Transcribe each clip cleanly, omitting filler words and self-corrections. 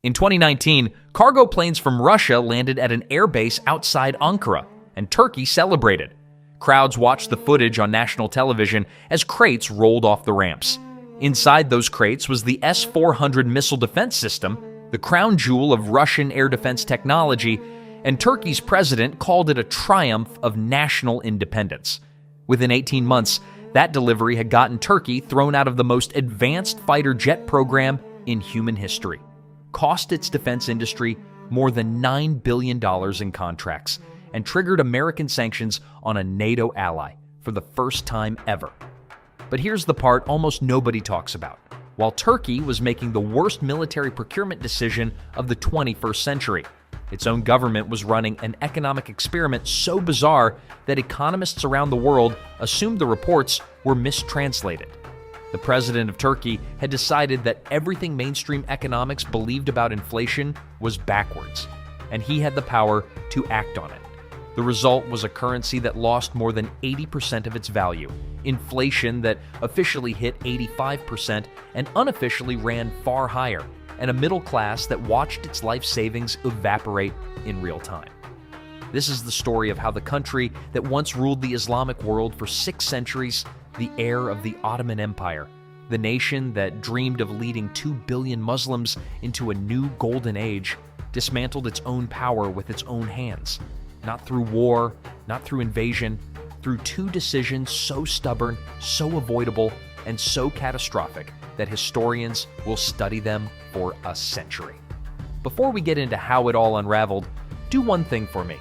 In 2019, cargo planes from Russia landed at an airbase outside Ankara, and Turkey celebrated. Crowds watched the footage on national television as crates rolled off the ramps. Inside those crates was the S-400 missile defense system, the crown jewel of Russian air defense technology, and Turkey's president called it a triumph of national independence. Within 18 months, that delivery had gotten Turkey thrown out of the most advanced fighter jet program in human history, cost its defense industry more than $9 billion in contracts, and triggered American sanctions on a NATO ally for the first time ever. But here's the part almost nobody talks about. While Turkey was making the worst military procurement decision of the 21st century, its own government was running an economic experiment so bizarre that economists around the world assumed the reports were mistranslated. The president of Turkey had decided that everything mainstream economics believed about inflation was backwards, and he had the power to act on it. The result was a currency that lost more than 80% of its value, inflation that officially hit 85% and unofficially ran far higher, and a middle class that watched its life savings evaporate in real time. This is the story of how the country that once ruled the Islamic world for 6 centuries, the heir of the Ottoman Empire, the nation that dreamed of leading 2 billion Muslims into a new golden age, dismantled its own power with its own hands. Not through war, not through invasion, through 2 decisions so stubborn, so avoidable, and so catastrophic that historians will study them for a century. Before we get into how it all unraveled, do one thing for me.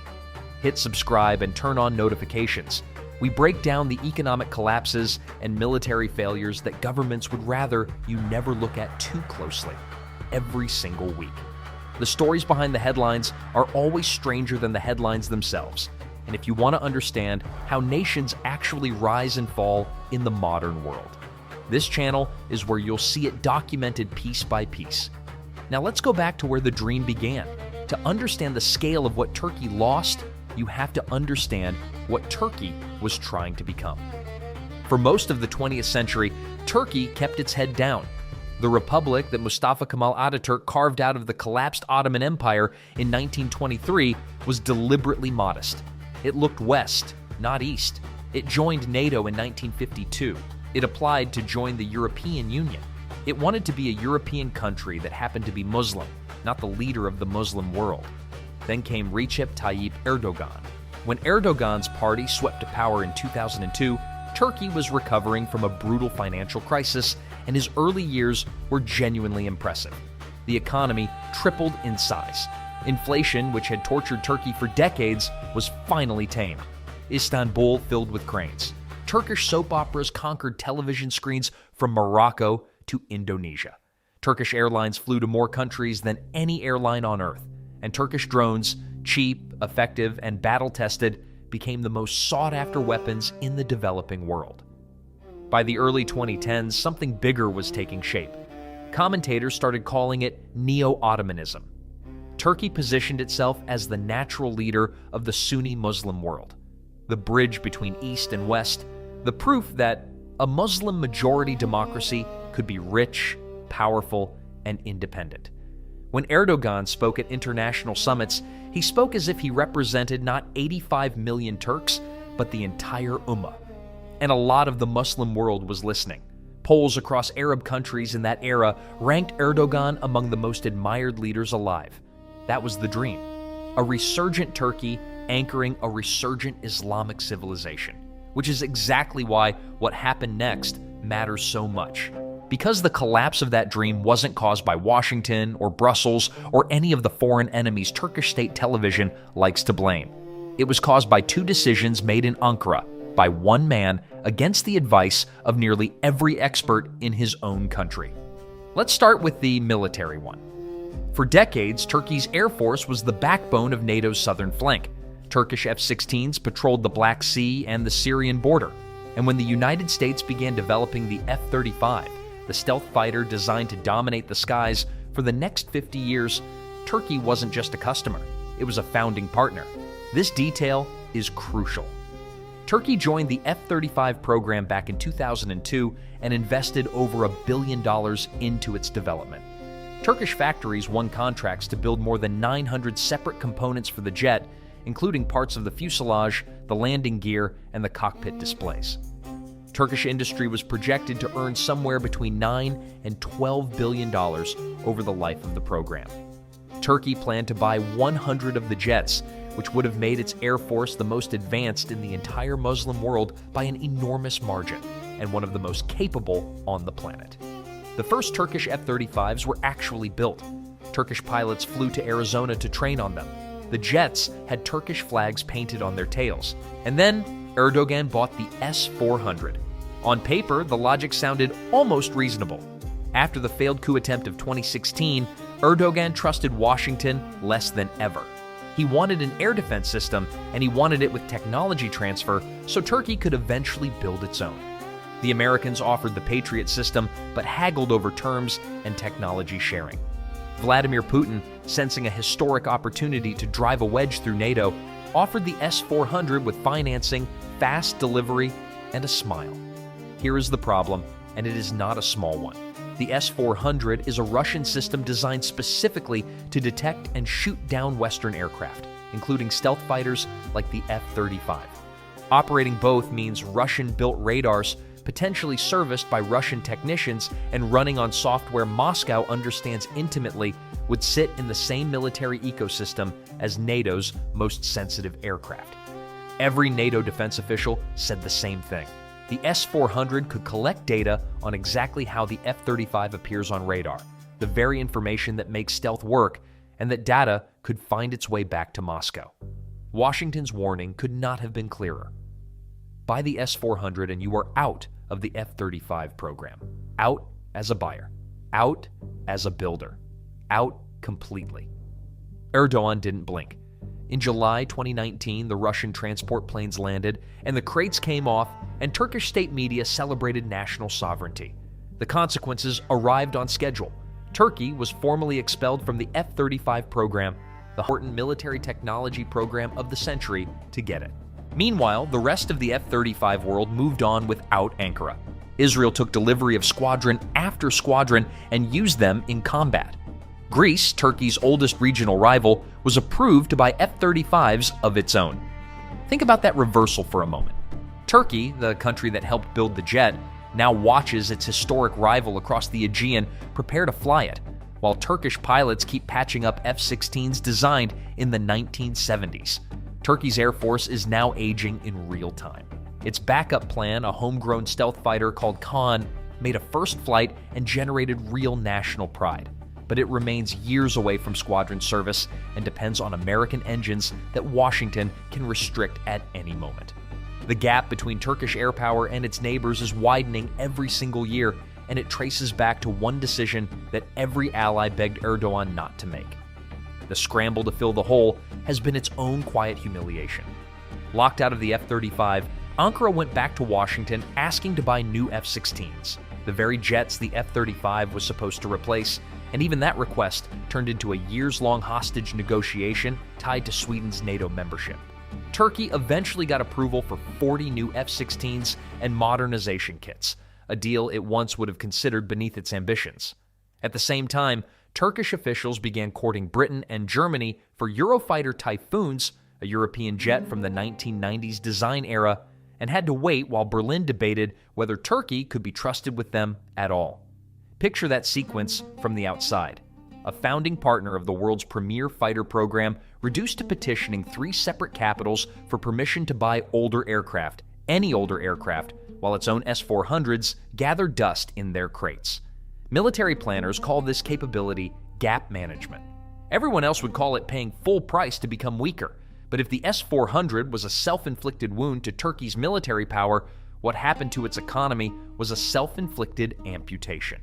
Hit subscribe and turn on notifications. We break down the economic collapses and military failures that governments would rather you never look at too closely, every single week. The stories behind the headlines are always stranger than the headlines themselves. And if you want to understand how nations actually rise and fall in the modern world, this channel is where you'll see it documented piece by piece. Now let's go back to where the dream began. To understand the scale of what Turkey lost, you have to understand what Turkey was trying to become. For most of the 20th century, Turkey kept its head down. The republic that Mustafa Kemal Ataturk carved out of the collapsed Ottoman Empire in 1923 was deliberately modest. It looked west, not east. It joined NATO in 1952. It applied to join the European Union. It wanted to be a European country that happened to be Muslim, not the leader of the Muslim world. Then came Recep Tayyip Erdogan. When Erdogan's party swept to power in 2002, Turkey was recovering from a brutal financial crisis, and his early years were genuinely impressive. The economy tripled in size. Inflation, which had tortured Turkey for decades, was finally tamed. Istanbul filled with cranes. Turkish soap operas conquered television screens from Morocco to Indonesia. Turkish airlines flew to more countries than any airline on Earth, and Turkish drones, cheap, effective, and battle-tested, became the most sought-after weapons in the developing world. By the early 2010s, something bigger was taking shape. Commentators started calling it Neo-Ottomanism. Turkey positioned itself as the natural leader of the Sunni Muslim world, the bridge between East and West, the proof that a Muslim-majority democracy could be rich, powerful, and independent. When Erdogan spoke at international summits, he spoke as if he represented not 85 million Turks, but the entire Ummah. And a lot of the Muslim world was listening. Polls across Arab countries in that era ranked Erdogan among the most admired leaders alive. That was the dream. A resurgent Turkey anchoring a resurgent Islamic civilization, which is exactly why what happened next matters so much. Because the collapse of that dream wasn't caused by Washington or Brussels or any of the foreign enemies Turkish state television likes to blame. It was caused by 2 decisions made in Ankara by one man against the advice of nearly every expert in his own country. Let's start with the military one. For decades, Turkey's air force was the backbone of NATO's southern flank. Turkish F-16s patrolled the Black Sea and the Syrian border. And when the United States began developing the F-35, the stealth fighter designed to dominate the skies for the next 50 years, Turkey wasn't just a customer, it was a founding partner. This detail is crucial. Turkey joined the F-35 program back in 2002 and invested over $1 billion into its development. Turkish factories won contracts to build more than 900 separate components for the jet, including parts of the fuselage, the landing gear, and the cockpit displays. Turkish industry was projected to earn somewhere between $9 and $12 billion over the life of the program. Turkey planned to buy 100 of the jets, which would have made its air force the most advanced in the entire Muslim world by an enormous margin, and one of the most capable on the planet. The first Turkish F-35s were actually built. Turkish pilots flew to Arizona to train on them. The jets had Turkish flags painted on their tails. And then Erdogan bought the S-400. On paper, the logic sounded almost reasonable. After the failed coup attempt of 2016, Erdogan trusted Washington less than ever. He wanted an air defense system, and he wanted it with technology transfer so Turkey could eventually build its own. The Americans offered the Patriot system, but haggled over terms and technology sharing. Vladimir Putin, sensing a historic opportunity to drive a wedge through NATO, offered the S-400 with financing, fast delivery, and a smile. Here is the problem, and it is not a small one. The S-400 is a Russian system designed specifically to detect and shoot down Western aircraft, including stealth fighters like the F-35. Operating both means Russian-built radars, potentially serviced by Russian technicians and running on software Moscow understands intimately, would sit in the same military ecosystem as NATO's most sensitive aircraft. Every NATO defense official said the same thing. The S-400 could collect data on exactly how the F-35 appears on radar, the very information that makes stealth work, and that data could find its way back to Moscow. Washington's warning could not have been clearer. Buy the S-400 and you are out of the F-35 program. Out as a buyer. Out as a builder. Out completely. Erdogan didn't blink. In July 2019, the Russian transport planes landed, and the crates came off, and Turkish state media celebrated national sovereignty. The consequences arrived on schedule. Turkey was formally expelled from the F-35 program, the important military technology program of the century, to get it. Meanwhile, the rest of the F-35 world moved on without Ankara. Israel took delivery of squadron after squadron and used them in combat. Greece, Turkey's oldest regional rival, was approved to buy F-35s of its own. Think about that reversal for a moment. Turkey, the country that helped build the jet, now watches its historic rival across the Aegean prepare to fly it, while Turkish pilots keep patching up F-16s designed in the 1970s. Turkey's Air Force is now aging in real time. Its backup plan, a homegrown stealth fighter called Khan, made a first flight and generated real national pride. But it remains years away from squadron service and depends on American engines that Washington can restrict at any moment. The gap between Turkish air power and its neighbors is widening every single year, and it traces back to one decision that every ally begged Erdogan not to make. The scramble to fill the hole has been its own quiet humiliation. Locked out of the F-35, Ankara went back to Washington asking to buy new F-16s, the very jets the F-35 was supposed to replace, and even that request turned into a years-long hostage negotiation tied to Sweden's NATO membership. Turkey eventually got approval for 40 new F-16s and modernization kits, a deal it once would have considered beneath its ambitions. At the same time, Turkish officials began courting Britain and Germany for Eurofighter Typhoons, a European jet from the 1990s design era, and had to wait while Berlin debated whether Turkey could be trusted with them at all. Picture that sequence from the outside. A founding partner of the world's premier fighter program reduced to petitioning 3 separate capitals for permission to buy older aircraft, any older aircraft, while its own S-400s gathered dust in their crates. Military planners call this capability gap management. Everyone else would call it paying full price to become weaker, but if the S-400 was a self-inflicted wound to Turkey's military power, what happened to its economy was a self-inflicted amputation.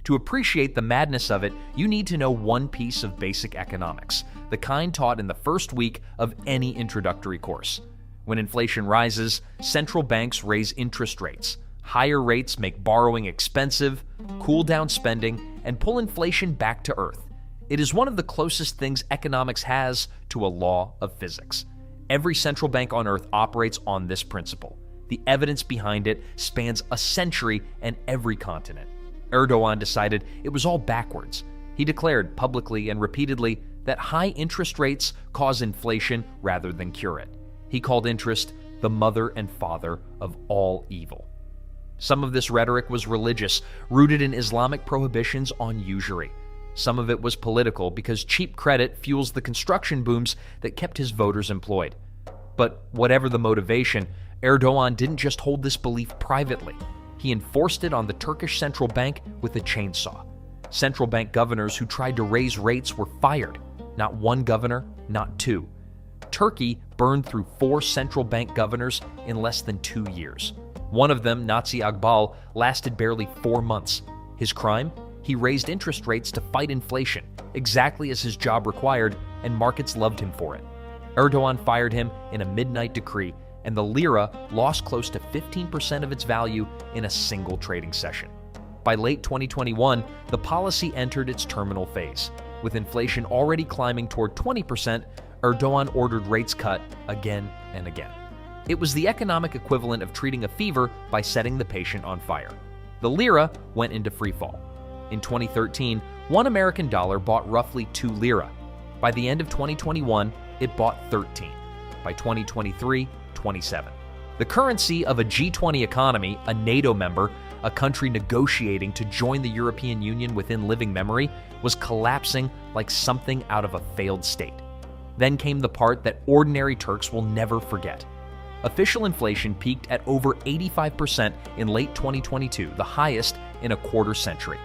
To appreciate the madness of it, you need to know one piece of basic economics, the kind taught in the first week of any introductory course. When inflation rises, central banks raise interest rates. Higher rates make borrowing expensive, cool down spending, and pull inflation back to earth. It is one of the closest things economics has to a law of physics. Every central bank on earth operates on this principle. The evidence behind it spans a century and every continent. Erdogan decided it was all backwards. He declared publicly and repeatedly that high interest rates cause inflation rather than cure it. He called interest the mother and father of all evil. Some of this rhetoric was religious, rooted in Islamic prohibitions on usury. Some of it was political, because cheap credit fuels the construction booms that kept his voters employed. But whatever the motivation, Erdogan didn't just hold this belief privately. He enforced it on the Turkish central bank with a chainsaw. Central bank governors who tried to raise rates were fired. Not one governor, not two. Turkey burned through 4 central bank governors in less than 2 years. One of them, Nazi Agbal, lasted barely 4 months. His crime? He raised interest rates to fight inflation, exactly as his job required, and markets loved him for it. Erdogan fired him in a midnight decree, and the lira lost close to 15% of its value in a single trading session. By late 2021, the policy entered its terminal phase. With inflation already climbing toward 20%, Erdogan ordered rates cut again and again. It was the economic equivalent of treating a fever by setting the patient on fire. The lira went into freefall. In 2013, $1 American bought roughly 2 lira. By the end of 2021, it bought 13. By 2023, 27. The currency of a G20 economy, a NATO member, a country negotiating to join the European Union within living memory, was collapsing like something out of a failed state. Then came the part that ordinary Turks will never forget. Official inflation peaked at over 85% in late 2022, the highest in a quarter century.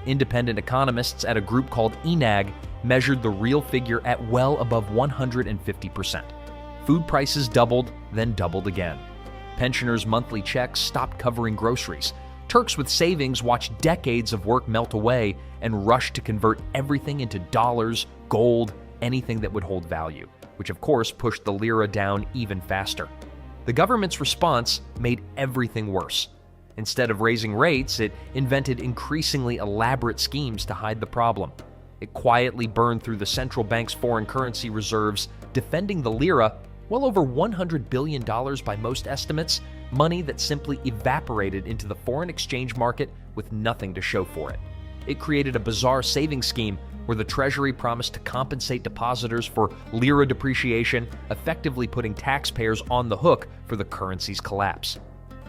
Independent economists at a group called INAG measured the real figure at well above 150%. Food prices doubled, then doubled again. Pensioners' monthly checks stopped covering groceries. Turks with savings watched decades of work melt away and rushed to convert everything into dollars, gold, anything that would hold value, which of course pushed the lira down even faster. The government's response made everything worse. Instead of raising rates, it invented increasingly elaborate schemes to hide the problem. It quietly burned through the central bank's foreign currency reserves, defending the lira, well over $100 billion by most estimates, money that simply evaporated into the foreign exchange market with nothing to show for it. It created a bizarre savings scheme where the Treasury promised to compensate depositors for lira depreciation, effectively putting taxpayers on the hook for the currency's collapse.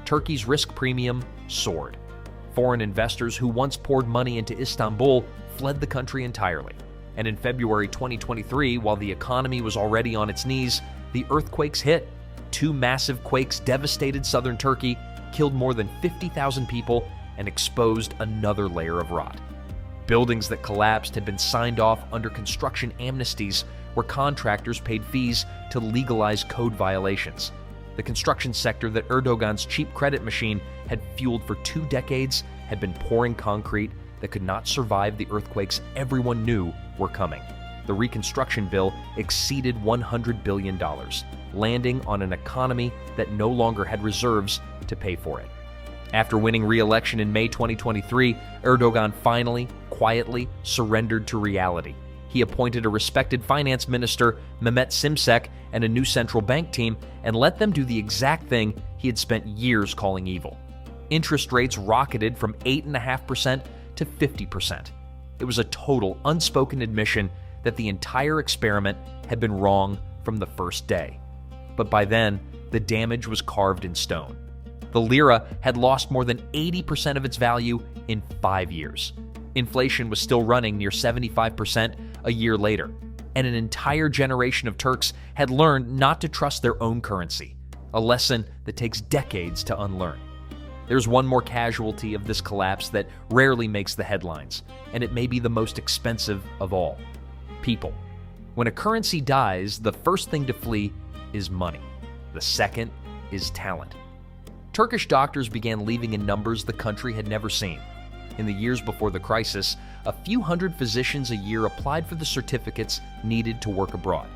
Turkey's risk premium soared. Foreign investors who once poured money into Istanbul fled the country entirely. And in February 2023, while the economy was already on its knees, the earthquakes hit. 2 massive quakes devastated southern Turkey, killed more than 50,000 people, and exposed another layer of rot. Buildings that collapsed had been signed off under construction amnesties, where contractors paid fees to legalize code violations. The construction sector that Erdogan's cheap credit machine had fueled for 2 decades had been pouring concrete that could not survive the earthquakes everyone knew were coming. The reconstruction bill exceeded $100 billion, landing on an economy that no longer had reserves to pay for it. After winning re-election in May 2023, Erdogan finally, quietly surrendered to reality. He appointed a respected finance minister, Mehmet Şimşek, and a new central bank team, and let them do the exact thing he had spent years calling evil. Interest rates rocketed from 8.5% to 50%. It was a total, unspoken admission that the entire experiment had been wrong from the first day. But by then, the damage was carved in stone. The lira had lost more than 80% of its value in 5 years. Inflation was still running near 75% a year later, and an entire generation of Turks had learned not to trust their own currency, a lesson that takes decades to unlearn. There's one more casualty of this collapse that rarely makes the headlines, and it may be the most expensive of all: people. When a currency dies, the first thing to flee is money. The second is talent. Turkish doctors began leaving in numbers the country had never seen. In the years before the crisis, a few hundred physicians a year applied for the certificates needed to work abroad.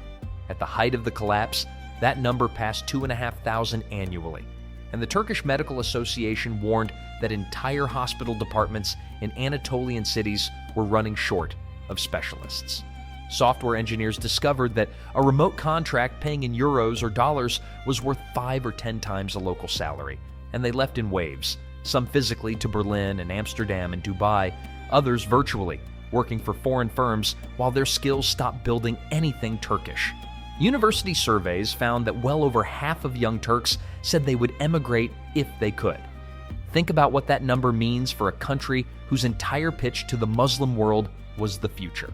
At the height of the collapse, that number passed 2,500 annually, and the Turkish Medical Association warned that entire hospital departments in Anatolian cities were running short of specialists. Software engineers discovered that a remote contract paying in euros or dollars was worth 5 or 10 times a local salary, and they left in waves, some physically to Berlin and Amsterdam and Dubai, others virtually, working for foreign firms while their skills stopped building anything Turkish. University surveys found that well over half of young Turks said they would emigrate if they could. Think about what that number means for a country whose entire pitch to the Muslim world was the future.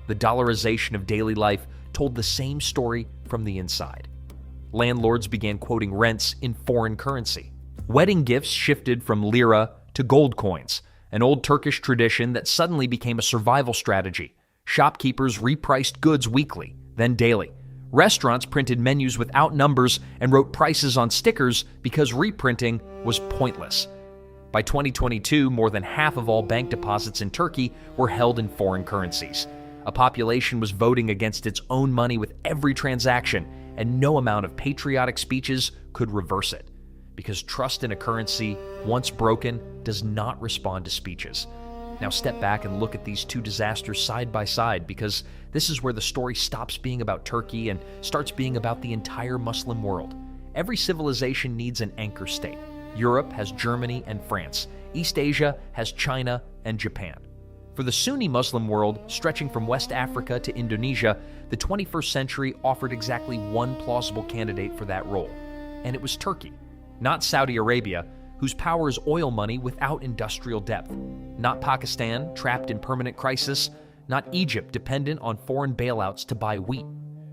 The dollarization of daily life told the same story from the inside. Landlords began quoting rents in foreign currency. Wedding gifts shifted from lira to gold coins, an old Turkish tradition that suddenly became a survival strategy. Shopkeepers repriced goods weekly, then daily. Restaurants printed menus without numbers and wrote prices on stickers because reprinting was pointless. By 2022, more than half of all bank deposits in Turkey were held in foreign currencies. A population was voting against its own money with every transaction, and no amount of patriotic speeches could reverse it. Because trust in a currency, once broken, does not respond to speeches. Now step back and look at these two disasters side by side, because this is where the story stops being about Turkey and starts being about the entire Muslim world. Every civilization needs an anchor state. Europe has Germany and France. East Asia has China and Japan. For the Sunni Muslim world, stretching from West Africa to Indonesia, the 21st century offered exactly one plausible candidate for that role, and it was Turkey. Not Saudi Arabia, whose power is oil money without industrial depth. Not Pakistan, trapped in permanent crisis. Not Egypt, dependent on foreign bailouts to buy wheat.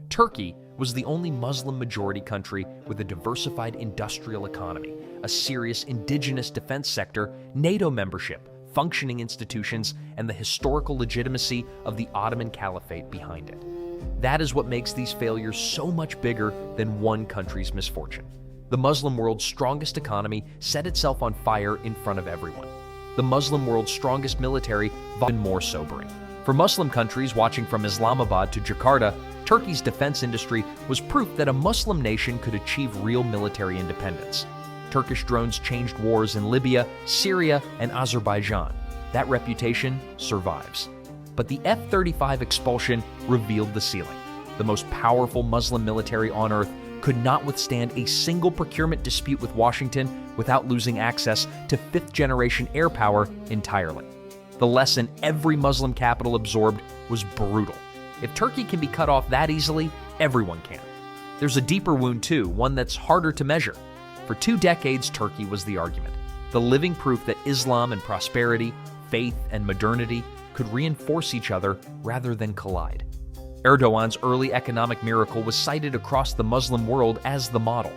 Turkey was the only Muslim-majority country with a diversified industrial economy, a serious indigenous defense sector, NATO membership, functioning institutions, and the historical legitimacy of the Ottoman Caliphate behind it. That is what makes these failures so much bigger than one country's misfortune. The Muslim world's strongest economy set itself on fire in front of everyone. The Muslim world's strongest military was even more sobering. For Muslim countries watching from Islamabad to Jakarta, Turkey's defense industry was proof that a Muslim nation could achieve real military independence. Turkish drones changed wars in Libya, Syria, and Azerbaijan. That reputation survives. But the F-35 expulsion revealed the ceiling. The most powerful Muslim military on earth could not withstand a single procurement dispute with Washington without losing access to fifth-generation air power entirely. The lesson every Muslim capital absorbed was brutal. If Turkey can be cut off that easily, everyone can. There's a deeper wound too, one that's harder to measure. For 2 decades, Turkey was the argument, the living proof that Islam and prosperity, faith and modernity could reinforce each other rather than collide. Erdogan's early economic miracle was cited across the Muslim world as the model.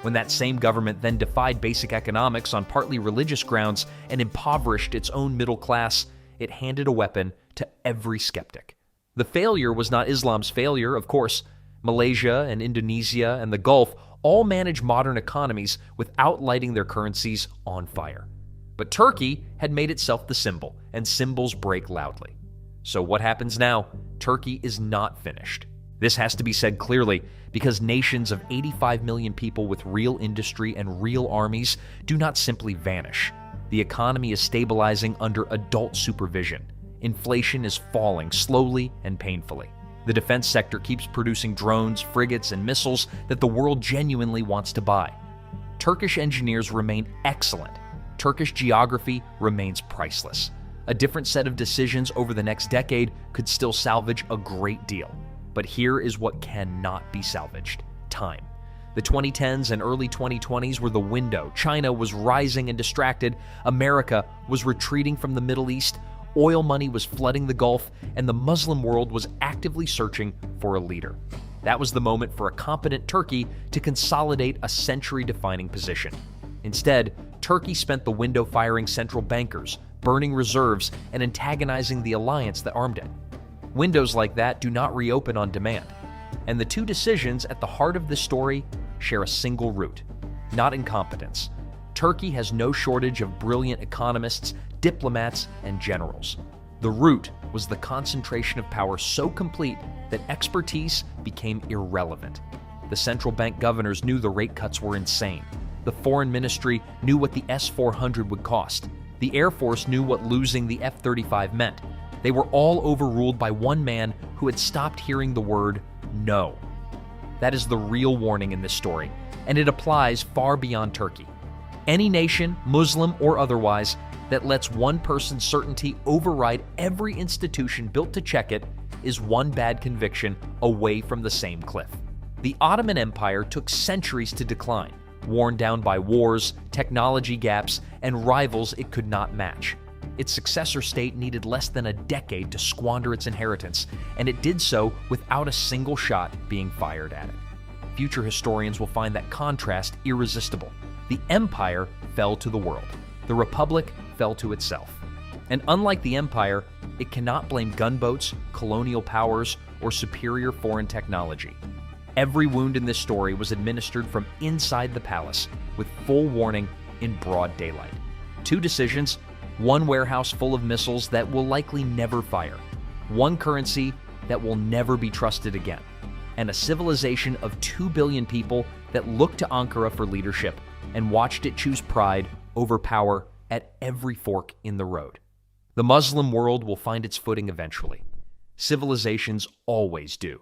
When that same government then defied basic economics on partly religious grounds and impoverished its own middle class, it handed a weapon to every skeptic. The failure was not Islam's failure, of course. Malaysia and Indonesia and the Gulf all manage modern economies without lighting their currencies on fire. But Turkey had made itself the symbol, and symbols break loudly. So what happens now? Turkey is not finished. This has to be said clearly, because nations of 85 million people with real industry and real armies do not simply vanish. The economy is stabilizing under adult supervision. Inflation is falling slowly and painfully. The defense sector keeps producing drones, frigates, and missiles that the world genuinely wants to buy. Turkish engineers remain excellent. Turkish geography remains priceless. A different set of decisions over the next decade could still salvage a great deal. But here is what cannot be salvaged: time. The 2010s and early 2020s were the window. China was rising and distracted. America was retreating from the Middle East. Oil money was flooding the Gulf, and the Muslim world was actively searching for a leader. That was the moment for a competent Turkey to consolidate a century-defining position. Instead, Turkey spent the window firing central bankers, burning reserves, and antagonizing the alliance that armed it. Windows like that do not reopen on demand. And the two decisions at the heart of this story share a single root: not incompetence. Turkey has no shortage of brilliant economists, diplomats, and generals. The root was the concentration of power so complete that expertise became irrelevant. The central bank governors knew the rate cuts were insane. The foreign ministry knew what the S-400 would cost. The Air Force knew what losing the F-35 meant. They were all overruled by one man who had stopped hearing the word no. That is the real warning in this story, and it applies far beyond Turkey. Any nation, Muslim or otherwise, that lets one person's certainty override every institution built to check it is one bad conviction away from the same cliff. The Ottoman Empire took centuries to decline, worn down by wars, technology gaps, and rivals it could not match. Its successor state needed less than a decade to squander its inheritance, and it did so without a single shot being fired at it. Future historians will find that contrast irresistible. The empire fell to the world. The republic fell to itself. And unlike the empire, it cannot blame gunboats, colonial powers, or superior foreign technology. Every wound in this story was administered from inside the palace, with full warning in broad daylight. 2 decisions, 1 warehouse full of missiles that will likely never fire, 1 currency that will never be trusted again, and a civilization of 2 billion people that looked to Ankara for leadership and watched it choose pride over power at every fork in the road. The Muslim world will find its footing eventually. Civilizations always do.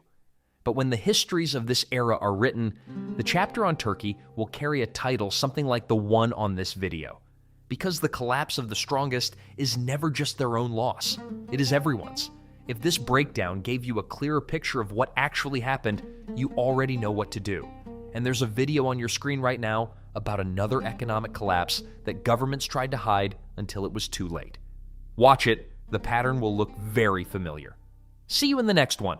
But when the histories of this era are written, the chapter on Turkey will carry a title something like the one on this video. Because the collapse of the strongest is never just their own loss. It is everyone's. If this breakdown gave you a clearer picture of what actually happened, you already know what to do. And there's a video on your screen right now about another economic collapse that governments tried to hide until it was too late. Watch it, the pattern will look very familiar. See you in the next one.